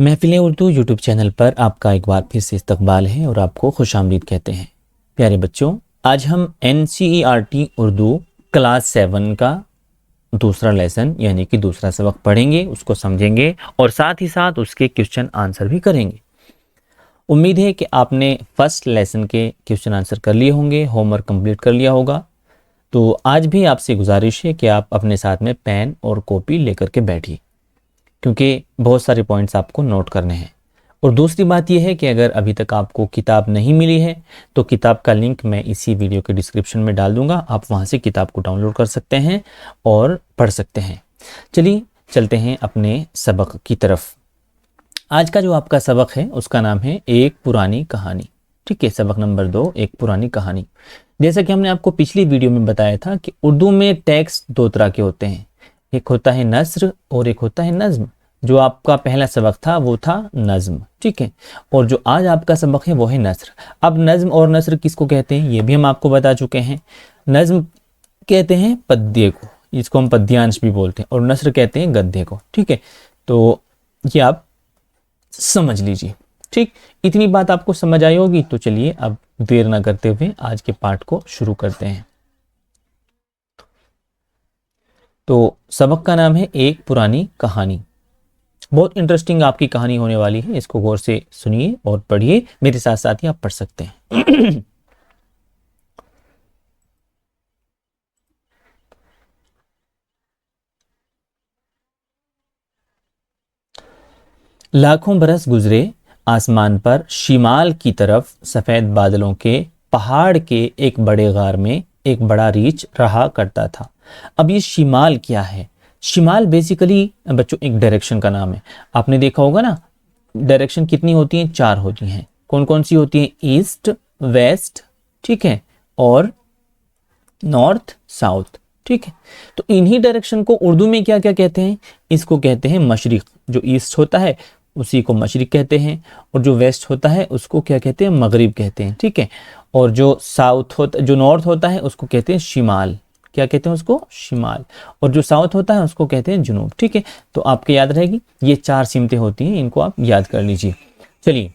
महफिल Urdu YouTube channel पर आपका एक बार फिर से इस्तकबाल है और आपको खुशामदीद कहते हैं। प्यारे बच्चों, आज हम NCERT उर्दू क्लास 7 का दूसरा लेसन यानी कि दूसरा सबक पढ़ेंगे, उसको समझेंगे और साथ ही साथ उसके क्वेश्चन आंसर भी करेंगे। उम्मीद है कि आपने फर्स्ट लेसन के क्वेश्चन आंसर कर लिए होंगे, होमवर्क कंप्लीट कर लिया होगा। तो आज भी आपसे गुजारिश है कि आप अपने साथ में पेन और कॉपी लेकर के बैठिए, क्योंकि बहुत सारे पॉइंट्स आपको नोट करने हैं। और दूसरी बात यह है कि अगर अभी तक आपको किताब नहीं मिली है तो किताब का लिंक मैं इसी वीडियो के डिस्क्रिप्शन में डाल दूंगा, आप वहां से किताब को डाउनलोड कर सकते हैं और पढ़ सकते हैं। चलिए चलते हैं अपने सबक की तरफ। आज का जो आपका सबक है उसका नाम है एक पुरानी कहानी। ठीक है, सबक नंबर 2, एक पुरानी कहानी। जैसा कि हमने आपको पिछली वीडियो में बताया था कि उर्दू में टेक्स्ट दो तरह के होते हैं, एक होता है नस्र और एक होता है नज्म। जो आपका पहला सबक था वो था नज्म, ठीक है, और जो आज आपका सबक है वो है नस्र। अब नज्म और नस्र किसको कहते हैं ये भी हम आपको बता चुके हैं। नज्म कहते हैं पद्य को, इसको हम पद्यांश भी बोलते हैं, और नस्र कहते हैं गद्य को। ठीक है, तो ये आप समझ लीजिए। ठीक, इतनी बात आपको समझ आई होगी। तो चलिए अब देर ना करते हुए आज के पाठ को शुरू करते हैं। तो सबक का नाम है एक पुरानी कहानी। बहुत इंटरेस्टिंग आपकी कहानी होने वाली है, इसको गौर से सुनिए और पढ़िए, मेरे साथ साथ ही आप पढ़ सकते हैं। लाखों बरस गुजरे, आसमान पर शिमाल की तरफ सफेद बादलों के पहाड़ के एक बड़े गार में एक बड़ा रीछ रहा करता था। अब ये शिमाल क्या है? शिमाल बेसिकली बच्चों एक डायरेक्शन का नाम है। आपने देखा होगा ना, डायरेक्शन कितनी होती हैं? 4 होती हैं। कौन कौन सी होती हैं? ईस्ट, वेस्ट, ठीक है, और नॉर्थ, साउथ। ठीक है, तो इन्हीं डायरेक्शन को उर्दू में क्या क्या कहते हैं? इसको कहते हैं मशरिक। जो ईस्ट होता है उसी को मशरिक कहते हैं, और जो वेस्ट होता है उसको क्या कहते हैं? मगरिब कहते हैं। ठीक है, और जो साउथ होता, जो नॉर्थ होता है उसको कहते हैं शिमाल। क्या कहते हैं उसको? शिमाल। और जो साउथ होता है उसको कहते हैं जुनूब। ठीक है, तो आपके याद रहेगी, ये 4 सिमतें होती हैं, इनको आप याद कर लीजिए। चलिए,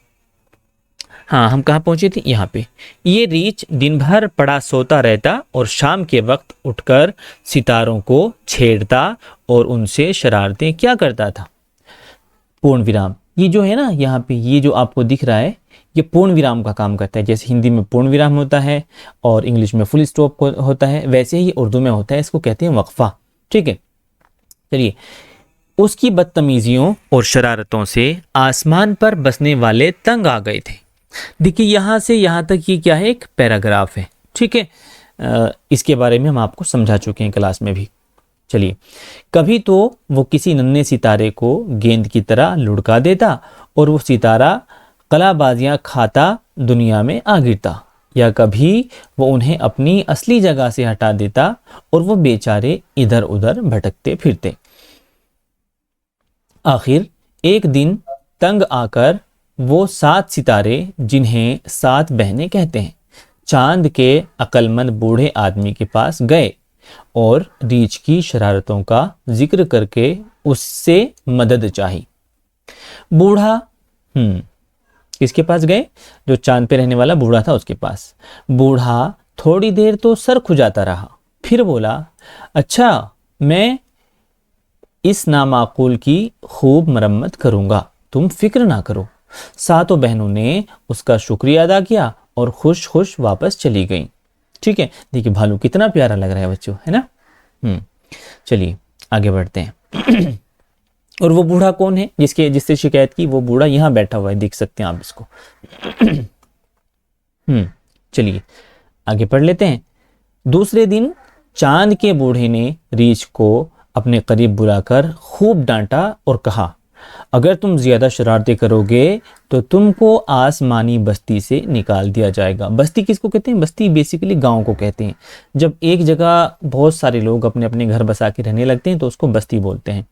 हाँ, हम कहाँ पहुंचे थे? यहाँ पे। ये रीछ दिन भर पड़ा सोता रहता और शाम के वक्त उठकर सितारों को छेड़ता और उनसे शरारतें क्या करता था? पूर्ण विराम। ये जो है ना यहाँ पे, ये जो आपको दिख रहा है, ये पूर्ण विराम का काम करता है। जैसे हिंदी में पूर्ण विराम होता है और इंग्लिश में फुल स्टॉप होता है, वैसे ही उर्दू में होता है, इसको कहते हैं वक्फा। ठीक है, चलिए। उसकी बदतमीजियों और शरारतों से आसमान पर बसने वाले तंग आ गए थे। देखिए, यहाँ से यहाँ तक ये क्या है? एक पैराग्राफ है। ठीक है, इसके बारे में हम आपको समझा चुके हैं क्लास में भी। चलिए, कभी तो वो किसी नन्हे सितारे को गेंद की तरह लुढ़का देता और वो सितारा कलाबाजियां खाता दुनिया में आ गिरता, या कभी वो उन्हें अपनी असली जगह से हटा देता और वो बेचारे इधर उधर भटकते फिरते। आखिर एक दिन तंग आकर वो 7 सितारे, जिन्हें 7 बहनें कहते हैं, चांद के अक्लमंद बूढ़े आदमी के पास गए और रीछ की शरारतों का जिक्र करके उससे मदद चाही। बूढ़ा किसके पास गए? जो चांद पे रहने वाला बूढ़ा था उसके पास। बूढ़ा थोड़ी देर तो सर खुजाता रहा, फिर बोला, अच्छा, मैं इस नामाकूल की खूब मरम्मत करूंगा, तुम फिक्र ना करो। 7 बहनों ने उसका शुक्रिया अदा किया और खुश खुश वापस चली गईं। ठीक है, देखिए भालू कितना प्यारा लग रहा है बच्चों, है ना। चलिए आगे बढ़ते हैं। और वो बूढ़ा कौन है जिससे शिकायत की? वो बूढ़ा यहाँ बैठा हुआ है, देख सकते हैं आप इसको। चलिए आगे पढ़ लेते हैं। दूसरे दिन चांद के बूढ़े ने रीछ को अपने करीब बुलाकर खूब डांटा और कहा, अगर तुम ज्यादा शरारतें करोगे तो तुमको आसमानी बस्ती से निकाल दिया जाएगा। बस्ती किसको कहते हैं? बस्ती बेसिकली गांव को कहते हैं। जब एक जगह बहुत सारे लोग अपने अपने घर बसा के रहने लगते हैं तो उसको बस्ती बोलते हैं।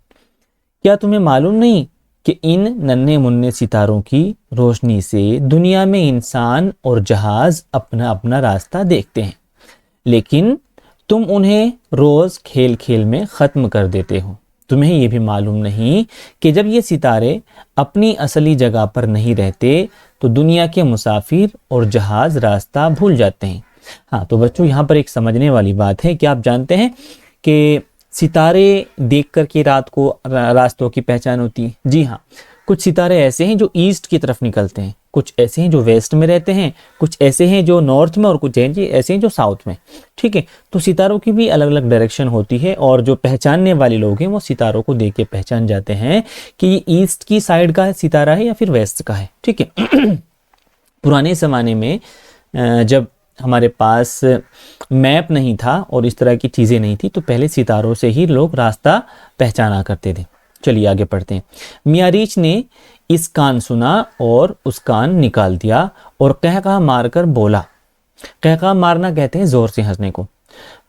क्या तुम्हें मालूम नहीं कि इन नन्हे मुन्ने सितारों की रोशनी से दुनिया में इंसान और जहाज अपना अपना रास्ता देखते हैं, लेकिन तुम उन्हें रोज खेल खेल में खत्म कर देते हो। तुम्हें ये भी मालूम नहीं कि जब ये सितारे अपनी असली जगह पर नहीं रहते तो दुनिया के मुसाफिर और जहाज रास्ता भूल जाते हैं। हाँ, तो बच्चों यहाँ पर एक समझने वाली बात है कि आप जानते हैं कि सितारे देख कर के रात को रास्तों की पहचान होती है। जी हाँ, कुछ सितारे ऐसे हैं जो ईस्ट की तरफ निकलते हैं, कुछ ऐसे हैं जो वेस्ट में रहते हैं, कुछ ऐसे हैं जो नॉर्थ में, और कुछ ऐसे हैं जो साउथ में। ठीक है, तो सितारों की भी अलग अलग डायरेक्शन होती है और जो पहचानने वाले लोग हैं वो सितारों को देख के पहचान जाते हैं कि ये ईस्ट की साइड का सितारा है या फिर वेस्ट का है। ठीक है पुराने ज़माने में जब हमारे पास मैप नहीं था और इस तरह की चीज़ें नहीं थी तो पहले सितारों से ही लोग रास्ता पहचाना करते थे। चलिए आगे पढ़ते हैं। मियाँ रीछ ने इस कान सुना और उस कान निकाल दिया और कहकहा मारकर बोला। कहकहा मारना कहते हैं ज़ोर से हंसने को।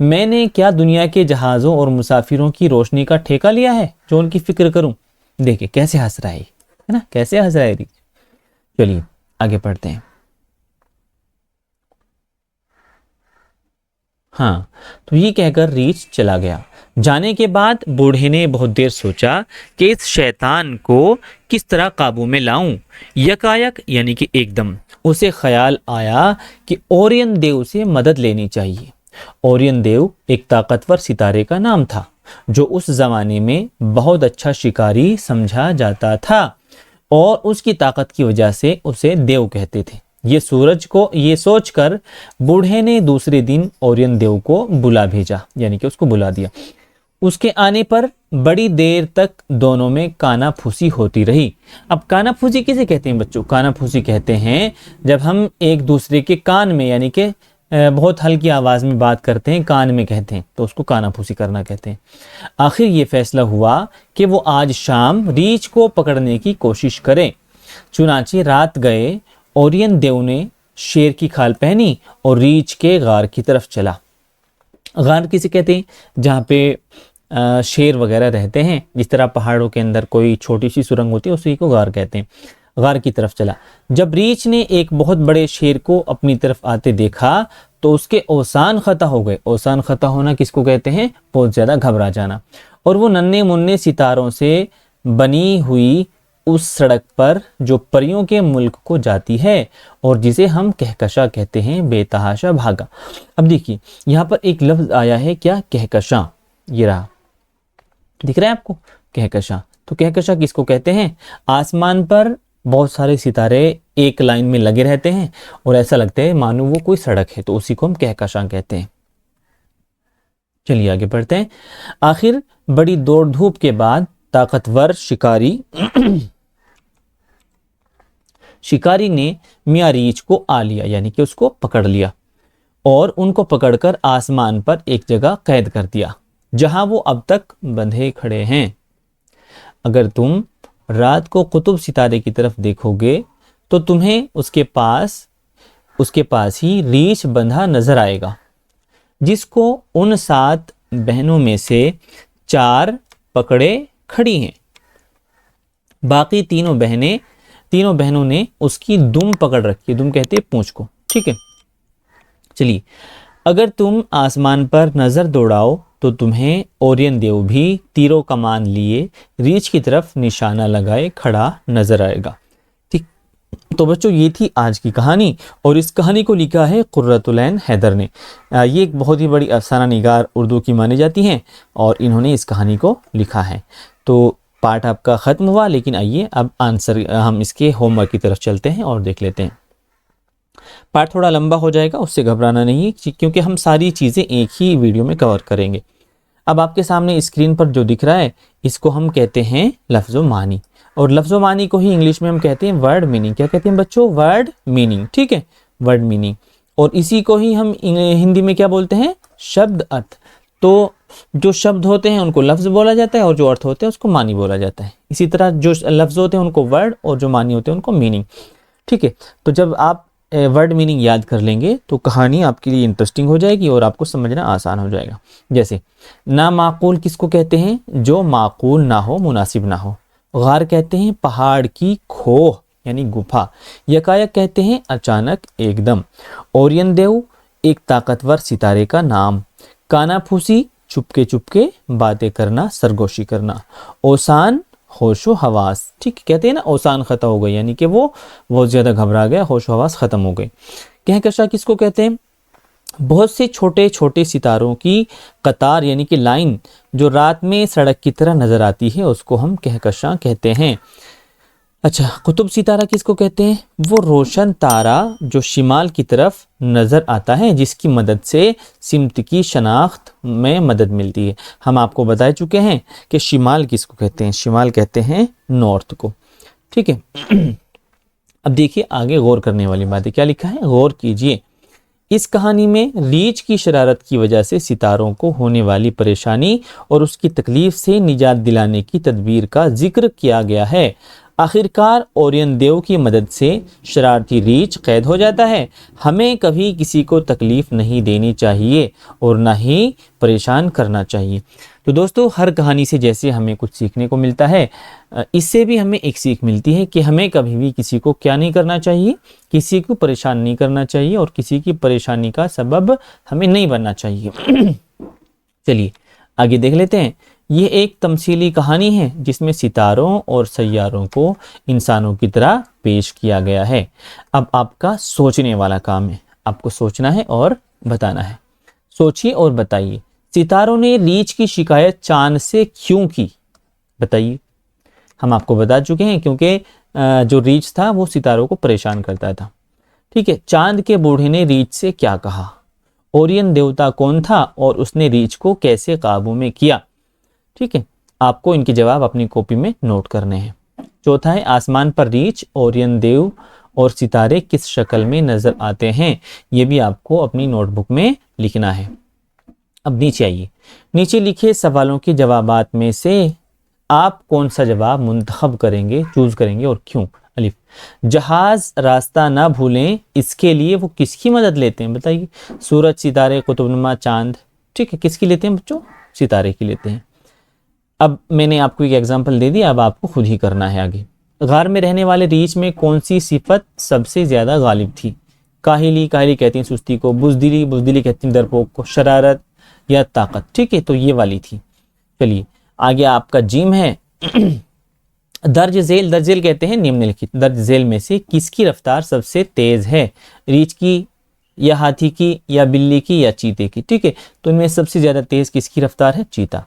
मैंने क्या दुनिया के जहाज़ों और मुसाफिरों की रोशनी का ठेका लिया है जो उनकी फिक्र करूं। देखिए कैसे हंस रहा है ना, कैसे हंस रहा है रीछ। चलिए आगे पढ़ते हैं। हाँ, तो ये कहकर रीछ चला गया। जाने के बाद बूढ़े ने बहुत देर सोचा कि इस शैतान को किस तरह काबू में लाऊं। यकायक यानी कि एकदम उसे ख्याल आया कि ओरियन देव से मदद लेनी चाहिए। ओरियन देव एक ताकतवर सितारे का नाम था जो उस जमाने में बहुत अच्छा शिकारी समझा जाता था और उसकी ताकत की वजह से उसे देव कहते थे। ये सोचकर बूढ़े ने दूसरे दिन ओरियन देव को बुला भेजा, यानी कि उसको बुला दिया। उसके आने पर बड़ी देर तक दोनों में कानाफूसी होती रही। अब कानाफूसी किसे कहते हैं बच्चों? कानाफूसी कहते हैं जब हम एक दूसरे के कान में, यानी कि बहुत हल्की आवाज़ में बात करते हैं, कान में कहते हैं, तो उसको कानाफूसी करना कहते हैं। आखिर ये फैसला हुआ कि वो आज शाम रीछ को पकड़ने की कोशिश करें। चुनाचे रात गए। ओरियन देव ने शेर की खाल पहनी और रीछ के गार की तरफ चला। गार किसे कहते हैं? जहाँ पे शेर वगैरह रहते हैं, जिस तरह पहाड़ों के अंदर कोई छोटी सी सुरंग होती है उसी को गार कहते हैं। गार की तरफ चला। जब रीछ ने एक बहुत बड़े शेर को अपनी तरफ आते देखा तो उसके औसान खता हो गए। औसान खता होना किसको कहते हैं? बहुत ज़्यादा घबरा जाना। और वो नन्हे मुन्ने सितारों से बनी हुई उस सड़क पर जो परियों के मुल्क को जाती है और जिसे हम कहकशा कहते हैं, बेतहाशा भागा। अब देखिए यहाँ पर एक लफ्ज आया है, क्या? कहकशा। ये रहा, दिख रहा है आपको? कहकशा। तो कहकशा किसको कहते हैं? आसमान पर बहुत सारे सितारे एक लाइन में लगे रहते हैं और ऐसा लगता है मानो वो कोई सड़क है, तो उसी को हम कहकशा कहते हैं। चलिए आगे बढ़ते हैं। आखिर बड़ी दौड़ धूप के बाद ताकतवर शिकारी ने मियाँ रीछ को आ लिया, यानी कि उसको पकड़ लिया और उनको पकड़कर आसमान पर एक जगह कैद कर दिया जहां वो अब तक बंधे खड़े हैं। अगर तुम रात को कुतुब सितारे की तरफ देखोगे तो तुम्हें उसके पास ही रीछ बंधा नजर आएगा जिसको उन 7 बहनों में से 4 पकड़े खड़ी हैं। बाकी तीनों बहनों ने उसकी दुम पकड़ रखी है। दुम कहते हैं पूंछ को। ठीक है, चलिए अगर तुम आसमान पर नजर दौड़ाओ तो तुम्हें ओरियन देव भी तीरों कमान लिए रीछ की तरफ निशाना लगाए खड़ा नजर आएगा। ठीक, तो बच्चों ये थी आज की कहानी और इस कहानी को लिखा है कुर्रतुल ऐन हैदर ने। ये एक बहुत ही बड़ी अफसाना निगार उर्दू की मानी जाती हैं और इन्होंने इस कहानी को लिखा है। तो पार्ट आपका ख़त्म हुआ, लेकिन आइए अब आंसर हम इसके होमवर्क की तरफ चलते हैं और देख लेते हैं। पार्ट थोड़ा लंबा हो जाएगा, उससे घबराना नहीं है क्योंकि हम सारी चीज़ें एक ही वीडियो में कवर करेंगे। अब आपके सामने स्क्रीन पर जो दिख रहा है इसको हम कहते हैं लफ्ज़ो मानी, और लफ्ज़ो मानी को ही इंग्लिश में हम कहते हैं वर्ड मीनिंग। क्या कहते हैं बच्चों? Word meaning. ठीक है, वर्ड मीनिंग। और इसी को ही हम हिंदी में क्या बोलते हैं? शब्द अर्थ। तो जो शब्द होते हैं उनको लफ्ज़ बोला जाता है और जो अर्थ होते हैं उसको मानी बोला जाता है। इसी तरह जो लफ्ज़ होते हैं उनको वर्ड और जो मानी होते हैं उनको मीनिंग। ठीक है, तो जब आप वर्ड मीनिंग याद कर लेंगे तो कहानी आपके लिए इंटरेस्टिंग हो जाएगी और आपको समझना आसान हो जाएगा। जैसे ना माकूल किसको कहते हैं? जो माकूल ना हो, मुनासिब ना हो। गार कहते हैं पहाड़ की खोह यानी गुफा। यकायक कहते हैं अचानक, एकदम। ओरियन देव एक ताकतवर सितारे का नाम। कानाफूसी चुपके चुपके बातें करना, सरगोशी करना। ओसान होशो हवास, ठीक कहते हैं ना, ओसान खता हो गई, यानी कि वो बहुत ज़्यादा घबरा गया, होशो हवास ख़त्म हो गई। कहकशा किसको कहते हैं? बहुत से छोटे छोटे सितारों की कतार यानी कि लाइन जो रात में सड़क की तरह नज़र आती है उसको हम कहकशां कहते हैं। अच्छा, कुतुब सितारा किसको कहते हैं? वो रोशन तारा जो शिमाल की तरफ नज़र आता है, जिसकी मदद से सिमत की शनाख्त में मदद मिलती है। हम आपको बता चुके हैं कि शिमाल किसको कहते हैं। शिमाल कहते हैं नॉर्थ को, ठीक है। अब देखिए आगे गौर करने वाली बात है, क्या लिखा है, गौर कीजिए। इस कहानी में रीछ की शरारत की वजह से सितारों को होने वाली परेशानी और उसकी तकलीफ से निजात दिलाने की तदबीर का जिक्र किया गया है। आखिरकार ओरियन देव की मदद से शरारती रीछ कैद हो जाता है। हमें कभी किसी को तकलीफ नहीं देनी चाहिए और ना ही परेशान करना चाहिए। तो दोस्तों, हर कहानी से जैसे हमें कुछ सीखने को मिलता है, इससे भी हमें एक सीख मिलती है कि हमें कभी भी किसी को क्या नहीं करना चाहिए, किसी को परेशान नहीं करना चाहिए और किसी की परेशानी का सबब हमें नहीं बनना चाहिए। चलिए आगे देख लेते हैं। ये एक तमसीली कहानी है जिसमें सितारों और सैयारों को इंसानों की तरह पेश किया गया है। अब आपका सोचने वाला काम है, आपको सोचना है और बताना है। सोचिए और बताइए, सितारों ने रीछ की शिकायत चांद से क्यों की? बताइए। हम आपको बता चुके हैं क्योंकि जो रीछ था वो सितारों को परेशान करता था, ठीक है। चांद के बूढ़े ने रीछ से क्या कहा? ओरियन देवता कौन था और उसने रीछ को कैसे काबू में किया? ठीक है, आपको इनके जवाब अपनी कॉपी में नोट करने हैं। चौथा है, आसमान पर रीछ, ओरियन देव और सितारे किस शक्ल में नजर आते हैं? ये भी आपको अपनी नोटबुक में लिखना है। अब नीचे आइए, नीचे लिखे सवालों के जवाबात में से आप कौन सा जवाब मुंतखब करेंगे, चूज करेंगे और क्यों? अलिफ, जहाज रास्ता ना भूलें, इसके लिए वो किसकी मदद लेते हैं? बताइए। सूरज, सितारे, कुतुबनुमा, चांद, ठीक है, किसकी लेते हैं बच्चों? सितारे की लेते हैं। अब मैंने आपको एक एग्जांपल दे दिया, अब आपको खुद ही करना है आगे। गार में रहने वाले रीछ में कौन सी सिफत सबसे ज्यादा गालिब थी? काहिली, काहिली कहती हैं सुस्ती को, बुजदिली, बुजदिली कहती हैं डरपोक को, शरारत या ताकत, ठीक है, तो ये वाली थी। चलिए आगे आपका जीम है। दर्ज झेल, दर्ज झेल कहते हैं निम्नलिखित दर्ज झेल में से किसकी रफ्तार सबसे तेज है? रीछ की या हाथी की या बिल्ली की या चीते की, ठीक है, तो इनमें सबसे ज्यादा तेज किसकी रफ्तार है? चीता।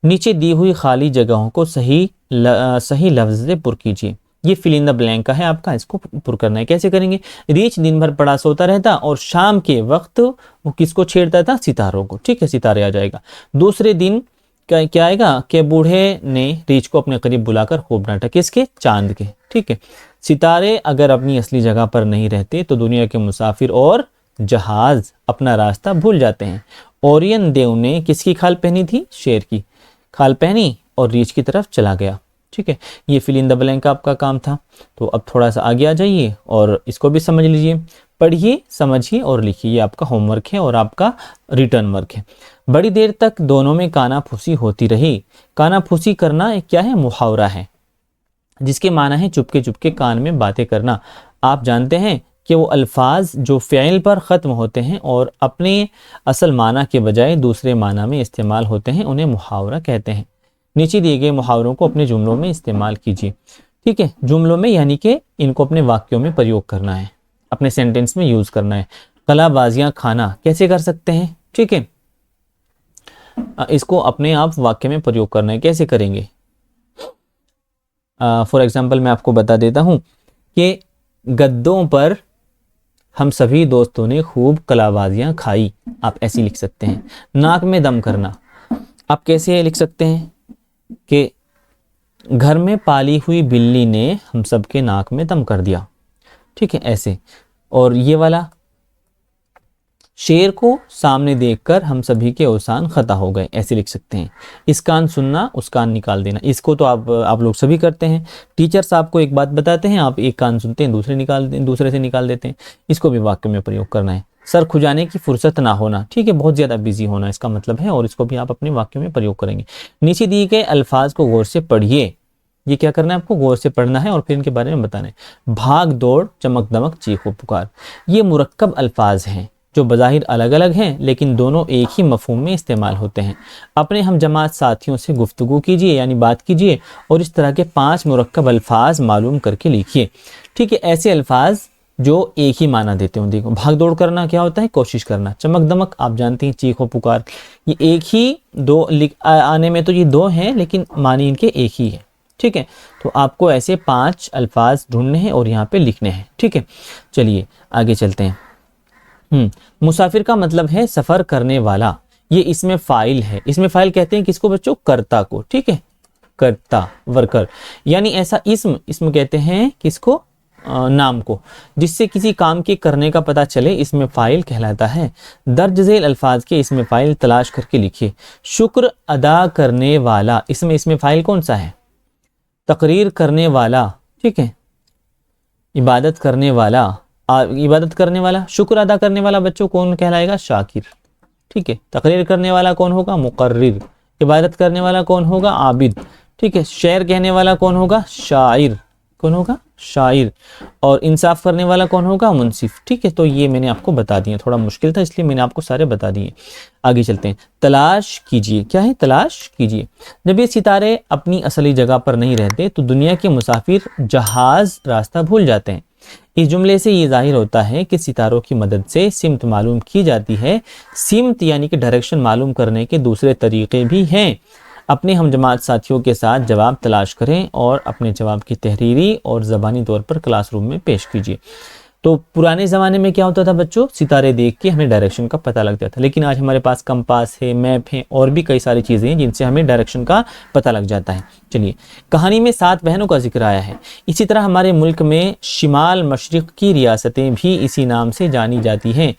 नीचे दी हुई खाली जगहों को सही लफ्ज से पुर कीजिए। ये फिल इन द ब्लैंक का है आपका, इसको पुर करना है। कैसे करेंगे? रीछ दिन भर पड़ा सोता रहता और शाम के वक्त वो किसको छेड़ता था? सितारों को, ठीक है, सितारे आ जाएगा। दूसरे दिन क्या आएगा कि बूढ़े ने रीछ को अपने करीब बुलाकर खूब डांटा, किसके? चांद के, ठीक है। सितारे अगर अपनी असली जगह पर नहीं रहते तो दुनिया के मुसाफिर और जहाज अपना रास्ता भूल जाते हैं। ओरियन देव ने किसकी खाल पहनी थी? शेर की खाल पहनी और रीछ की तरफ चला गया, ठीक है। ये फिल इन द ब्लैंक आपका काम था। तो अब थोड़ा सा आगे आ जाइए और इसको भी समझ लीजिए। पढ़िए, समझिए और लिखिए। ये आपका होमवर्क है और आपका रिटर्न वर्क है। बड़ी देर तक दोनों में कानाफूसी होती रही। कानाफूसी करना एक क्या है? मुहावरा है जिसके माना है चुपके चुपके कान में बातें करना। आप जानते हैं कि वो अल्फाज जो फ़िल पर ख़त्म होते हैं और अपने असल माना के बजाय दूसरे माना में इस्तेमाल होते हैं, उन्हें मुहावरा कहते हैं। नीचे दिए गए मुहावरों को अपने जुमलों में इस्तेमाल कीजिए, ठीक है। जुमलों में यानी कि इनको अपने वाक्यों में प्रयोग करना है, अपने सेंटेंस में यूज़ करना है। कलाबाजियाँ खाना कैसे कर सकते हैं? ठीक है, इसको अपने आप वाक्य में प्रयोग करना है। कैसे करेंगे? फॉर एग्जाम्पल मैं आपको बता देता हूँ कि गद्दों पर हम सभी दोस्तों ने खूब कलाबाजियाँ खाई। आप ऐसे लिख सकते हैं। नाक में दम करना आप कैसे लिख सकते हैं कि घर में पाली हुई बिल्ली ने हम सबके नाक में दम कर दिया, ठीक है, ऐसे। और ये वाला, शेर को सामने देखकर हम सभी के औसान खता हो गए, ऐसे लिख सकते हैं। इस कान सुनना, उस कान निकाल देना, इसको तो आप लोग सभी करते हैं। टीचर्स आपको एक बात बताते हैं, आप एक कान सुनते हैं, दूसरे से निकाल देते हैं। इसको भी वाक्य में प्रयोग करना है। सर खुजाने की फुर्सत ना होना, ठीक है, बहुत ज़्यादा बिजी होना इसका मतलब है, और इसको भी आप अपने वाक्यों में प्रयोग करेंगे। नीचे दिए गए अल्फाज को गौर से पढ़िए। ये क्या करना है? आपको गौर से पढ़ना है और फिर इनके बारे में बताना है। भाग दौड़, चमक दमक, चीखो पुकार, ये मुरक्कब अल्फाज हैं। जो बज़ाहिर अलग अलग हैं लेकिन दोनों एक ही मफ़हूम में इस्तेमाल होते हैं। अपने हम जमात साथियों से गुफ्तगू कीजिए यानी बात कीजिए और इस तरह के 5 मुरक्कब अल्फाज मालूम करके लिखिए। ठीक है, ऐसे अल्फाज जो एक ही माना देते हों। देखो, भाग दौड़ करना क्या होता है? कोशिश करना। चमक दमक आप जानते हैं, चीखो पुकार, ये एक ही दो आने में तो ये दो हैं लेकिन मानी इनके एक ही है। ठीक है, तो आपको ऐसे 5 अल्फाज ढूंढने हैं और यहाँ पे लिखने हैं। ठीक है, चलिए आगे चलते हैं। मुसाफिर का मतलब है सफ़र करने वाला। ये इसमें फ़ाइल है। इसमें फ़ाइल कहते हैं किसको बच्चों? कर्ता को। ठीक है, कर्ता, वर्कर, यानी ऐसा इसम कहते हैं किसको? नाम को, जिससे किसी काम के करने का पता चले, इसमें फ़ाइल कहलाता है। दर्ज झेल अल्फाज के इसमें फ़ाइल तलाश करके लिखिए। शुक्र अदा करने वाला, इसमें फ़ाइल कौन सा है? तकरीर करने वाला। ठीक है, इबादत करने वाला, इबादत करने वाला, शुक्र अदा करने वाला बच्चों कौन कहलाएगा? शाकिर। ठीक है, तकरीर करने वाला कौन होगा? मुकर्रिर। इबादत करने वाला कौन होगा? आबिद। ठीक है, शेर कहने वाला कौन होगा? शायर। कौन होगा? शायर। और इंसाफ करने वाला कौन होगा? मुंसिफ। ठीक है, तो ये मैंने आपको बता दिए, थोड़ा मुश्किल था इसलिए मैंने आपको सारे बता दिए। आगे चलते हैं। तलाश कीजिए, क्या है? तलाश कीजिए। जब ये सितारे अपनी असली जगह पर नहीं रहते तो दुनिया के मुसाफिर जहाज रास्ता भूल जाते हैं। इस जुमले से ये जाहिर होता है कि सितारों की मदद से सिमत मालूम की जाती है। सिमत यानी कि डायरेक्शन मालूम करने के दूसरे तरीके भी हैं। अपने हम जमात साथियों के साथ जवाब तलाश करें और अपने जवाब की तहरीरी और ज़बानी तौर पर क्लासरूम में पेश कीजिए। तो पुराने ज़माने में क्या होता था बच्चों? सितारे देख के हमें डायरेक्शन का पता लगता था, लेकिन आज हमारे पास कंपास है, मैप है और भी कई सारी चीज़ें हैं जिनसे हमें डायरेक्शन का पता लग जाता है। चलिए, कहानी में 7 बहनों का जिक्र आया है। इसी तरह हमारे मुल्क में शिमाल मशरिक़ की रियासतें भी इसी नाम से जानी जाती हैं।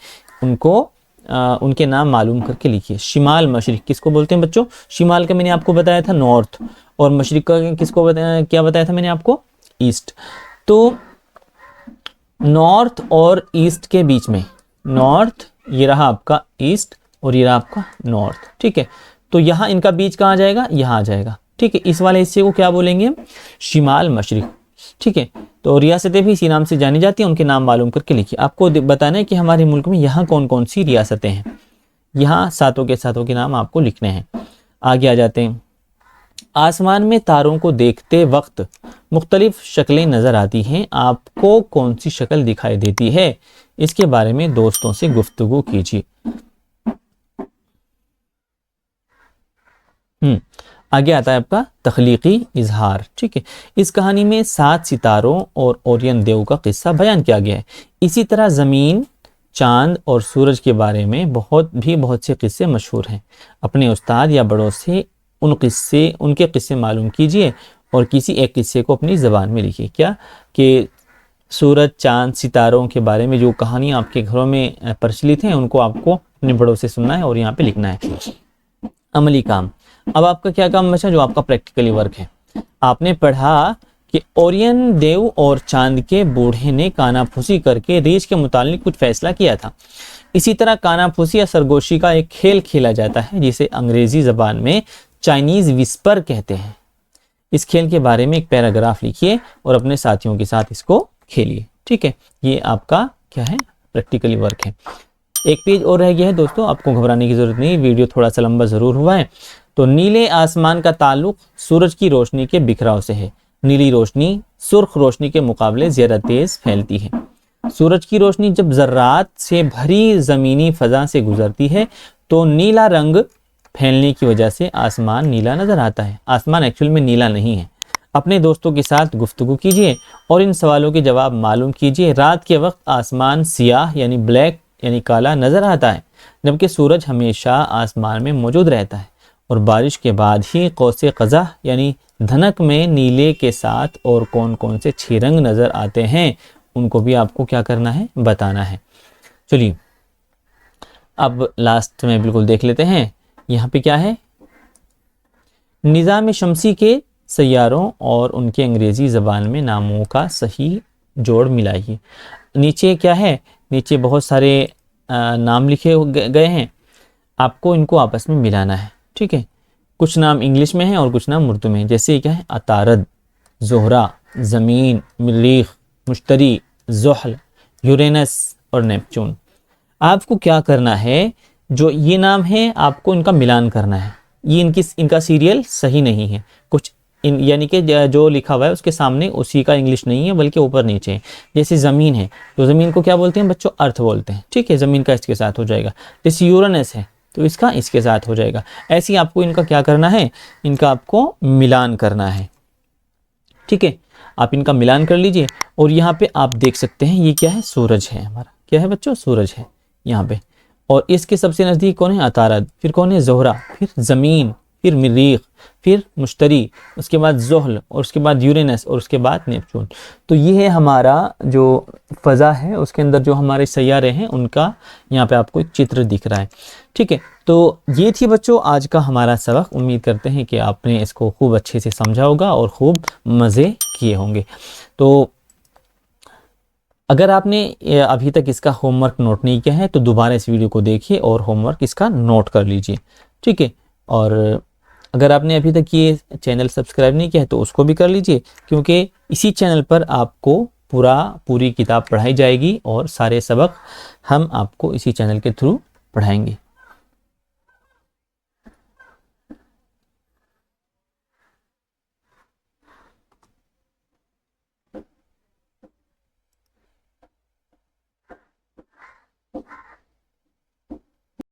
उनके नाम मालूम करके लिखिए। शिमाल मशरिक़ किसको बोलते हैं बच्चों? शिमाल का मैंने आपको बताया था नॉर्थ, और मशरिक़ का किसको क्या बताया था मैंने आपको? ईस्ट। तो नॉर्थ और ईस्ट के बीच में, नॉर्थ ये रहा आपका ईस्ट और ये रहा आपका नॉर्थ। ठीक है, तो यहाँ इनका बीच कहाँ जाएगा? यहाँ आ जाएगा। ठीक है, इस वाले हिस्से को क्या बोलेंगे? शिमाल मशरिक़। ठीक है, तो रियासतें भी इसी नाम से जानी जाती हैं, उनके नाम मालूम करके लिखिए। आपको बताना है कि हमारे मुल्क में यहाँ कौन कौन सी रियासतें हैं। यहाँ सातों के नाम आपको लिखने हैं। आगे आ जाते हैं। आसमान में तारों को देखते वक्त मुख्तलिफ शक्लें नज़र आती हैं। आपको कौन सी शक्ल दिखाई देती है? इसके बारे में दोस्तों से गुफ्तगू कीजिए। आगे आता है आपका तख्लीकी इजहार। ठीक है, इस कहानी में 7 सितारों और ओरियन देव का किस्सा बयान किया गया है। इसी तरह ज़मीन, चांद और सूरज के बारे में बहुत से किस्से मशहूर हैं। अपने उस्ताद या बड़ों से उनके किस्से मालूम कीजिए और किसी एक किस्से को अपनी ज़बान में लिखिए। क्या कि सूरज, चांद, सितारों के बारे में जो कहानियाँ आपके घरों में प्रचलित हैं उनको आपको अपने बड़ों से सुनना है और यहाँ पे लिखना है। अमली काम। अब आपका क्या काम बचा? जो आपका प्रैक्टिकली वर्क है। आपने पढ़ा कि ओरियन देव और चांद के बूढ़े ने कानाफूसी करके रीछ के मुतालिक कुछ फैसला किया था। इसी तरह कानाफूसी या सरगोशी का एक खेल खेला जाता है जिसे अंग्रेजी ज़बान में चाइनीज़ विस्पर कहते हैं। इस खेल के बारे में एक पैराग्राफ लिखिए और अपने साथियों के साथ इसको खेलिए। ठीक है, ये आपका क्या है? प्रैक्टिकली वर्क है। एक पेज और रह गया है दोस्तों, आपको घबराने की ज़रूरत नहीं, वीडियो थोड़ा सा लंबा ज़रूर हुआ है। तो नीले आसमान का ताल्लुक सूरज की रोशनी के बिखराव से है। नीली रोशनी सुर्ख रोशनी के मुकाबले ज़्यादा तेज़ फैलती है। सूरज की रोशनी जब ज़र्रात से भरी ज़मीनी फ़ज़ा से गुजरती है तो नीला रंग फैलने की वजह से आसमान नीला नज़र आता है। आसमान एक्चुअल में नीला नहीं है। अपने दोस्तों के साथ गुफ्तगू कीजिए और इन सवालों के जवाब मालूम कीजिए। रात के वक्त आसमान सियाह यानी ब्लैक यानी काला नज़र आता है, जबकि सूरज हमेशा आसमान में मौजूद रहता है। और बारिश के बाद ही कौसे क़ज़ा यानी धनक में नीले के साथ और कौन कौन से 6 रंग नज़र आते हैं उनको भी आपको क्या करना है? बताना है। चलिए अब लास्ट में बिल्कुल देख लेते हैं। यहाँ पे क्या है? निज़ाम शमसी के सैयारों और उनके अंग्रेज़ी ज़बान में नामों का सही जोड़ मिलाइए। नीचे क्या है? नीचे बहुत सारे नाम लिखे गए हैं, आपको इनको आपस में मिलाना है। ठीक है, कुछ नाम इंग्लिश में हैं और कुछ नाम उर्दू में हैं। जैसे क्या है? अतारद, ज़ोहरा, ज़मीन, मरीख़, मुश्तरी, ज़ुहल, यूरेनस और नेपच्यून। आपको क्या करना है, जो ये नाम है आपको इनका मिलान करना है। ये इनका सीरियल सही नहीं है, कुछ यानी कि जो लिखा हुआ है उसके सामने उसी का इंग्लिश नहीं है बल्कि ऊपर नीचे है। जैसे ज़मीन है तो ज़मीन को क्या बोलते हैं बच्चों, अर्थ बोलते हैं, ठीक है, ज़मीन का इसके साथ हो जाएगा। जैसे यूरेनस है तो इसका इसके साथ हो जाएगा। ऐसे ही आपको इनका क्या करना है, इनका आपको मिलान करना है, ठीक है। आप इनका मिलान कर लीजिए और यहाँ पे आप देख सकते हैं ये क्या है, सूरज है हमारा, क्या है बच्चों, सूरज है यहाँ पे। और इसके सबसे नज़दीक कौन है, अतारद, फिर कौन है, ज़ोहरा, फिर ज़मीन, फिर मरीख, फिर मुश्तरी, उसके बाद ज़ुहल और उसके बाद यूरेनस और उसके बाद नेपच्यून। तो ये है हमारा जो फ़ज़ा है, उसके अंदर जो हमारे सैयारे हैं उनका यहाँ पे आपको एक चित्र दिख रहा है, ठीक है। तो ये थी बच्चों आज का हमारा सबक। उम्मीद करते हैं कि आपने इसको खूब अच्छे से समझा होगा और खूब मज़े किए होंगे। तो अगर आपने अभी तक इसका होमवर्क नोट नहीं किया है तो दोबारा इस वीडियो को देखिए और होमवर्क इसका नोट कर लीजिए, ठीक है। और अगर आपने अभी तक ये चैनल सब्सक्राइब नहीं किया है तो उसको भी कर लीजिए, क्योंकि इसी चैनल पर आपको पूरी किताब पढ़ाई जाएगी और सारे सबक हम आपको इसी चैनल के थ्रू पढ़ाएंगे।